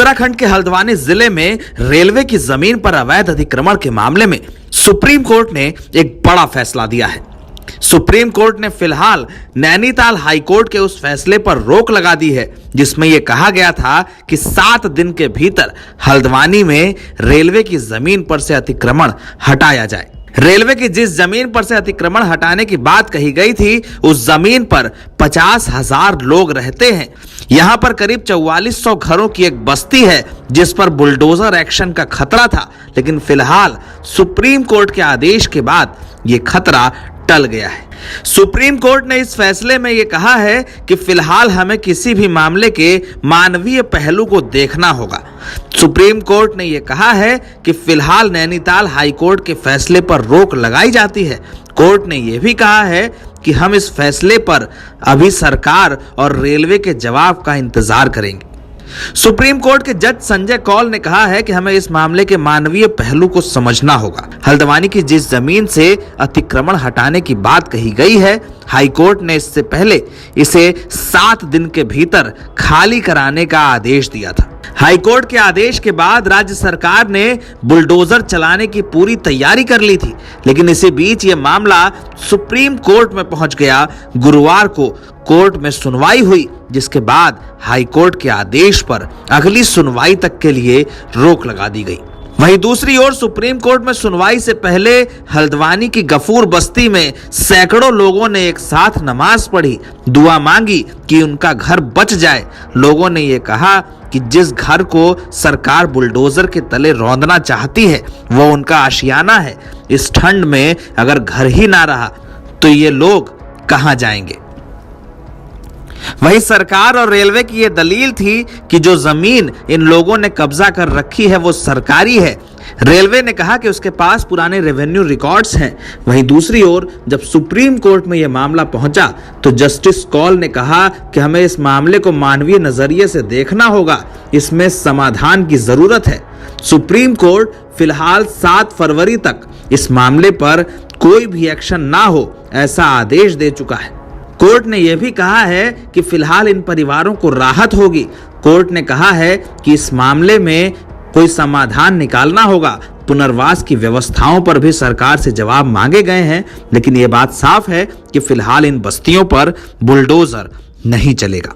उत्तराखंड के हल्द्वानी जिले में रेलवे की जमीन पर अवैध अतिक्रमण के मामले में सुप्रीम कोर्ट ने एक बड़ा फैसला दिया है। सुप्रीम कोर्ट ने फिलहाल नैनीताल हाई कोर्ट के उस फैसले पर रोक लगा दी है जिसमें यह कहा गया था कि 7 दिन के भीतर हल्द्वानी में रेलवे की जमीन पर से अतिक्रमण हटाया जाए। रेलवे की जिस जमीन पर से अतिक्रमण हटाने की बात कही गई थी, उस जमीन पर 50,000 लोग रहते हैं। यहां पर करीब 4400 घरों की एक बस्ती है जिस पर बुलडोजर एक्शन का खतरा था, लेकिन फिलहाल सुप्रीम कोर्ट के आदेश के बाद यह खतरा टल गया है। सुप्रीम कोर्ट ने इस फैसले में यह कहा है कि फिलहाल हमें किसी भी मामले के मानवीय पहलू को देखना होगा। सुप्रीम कोर्ट ने यह कहा है कि फिलहाल नैनीताल हाई कोर्ट के फैसले पर रोक लगाई जाती है। कोर्ट ने यह भी कहा है कि हम इस फैसले पर अभी सरकार और रेलवे के जवाब का इंतजार करेंगे। सुप्रीम कोर्ट के जज संजय कौल ने कहा है कि हमें इस मामले के मानवीय पहलू को समझना होगा। हल्द्वानी की जिस जमीन से अतिक्रमण हटाने की बात कही गई है, हाई कोर्ट ने इससे पहले इसे 7 दिन के भीतर खाली कराने का आदेश दिया था। हाई कोर्ट के आदेश के बाद राज्य सरकार ने बुलडोजर चलाने की पूरी तैयारी कर ली थी, लेकिन इसी बीच यह मामला सुप्रीम कोर्ट में पहुंच गया। गुरुवार को कोर्ट में सुनवाई हुई, जिसके बाद हाई कोर्ट के आदेश पर अगली सुनवाई तक के लिए रोक लगा दी गई। वहीं दूसरी ओर सुप्रीम कोर्ट में सुनवाई से पहले हल्द्वानी की गफूर बस्ती में सैकड़ों लोगों ने एक साथ नमाज पढ़ी, दुआ मांगी कि उनका घर बच जाए। लोगों ने यह कहा कि जिस घर को सरकार बुलडोजर के तले रौंदना चाहती है वो उनका आशियाना है। इस ठंड में अगर घर ही ना रहा तो ये लोग कहां जाएंगे। वहीं सरकार और रेलवे की यह दलील थी कि जो जमीन इन लोगों ने कब्जा कर रखी है वो सरकारी है। रेलवे ने कहा कि उसके पास पुराने रेवेन्यू रिकॉर्ड्स हैं। वहीं दूसरी ओर जब सुप्रीम कोर्ट में यह मामला पहुंचा तो जस्टिस कौल ने कहा कि हमें इस मामले को मानवीय नजरिए से देखना होगा, इसमें समाधान की जरूरत है। सुप्रीम कोर्ट फिलहाल 7 फरवरी तक इस मामले पर कोई भी एक्शन ना हो ऐसा आदेश दे चुका है। कोर्ट ने यह भी कहा है कि फिलहाल इन परिवारों को राहत होगी। कोर्ट ने कहा है कि इस मामले में कोई समाधान निकालना होगा। पुनर्वास की व्यवस्थाओं पर भी सरकार से जवाब मांगे गए हैं, लेकिन यह बात साफ है कि फिलहाल इन बस्तियों पर बुलडोजर नहीं चलेगा।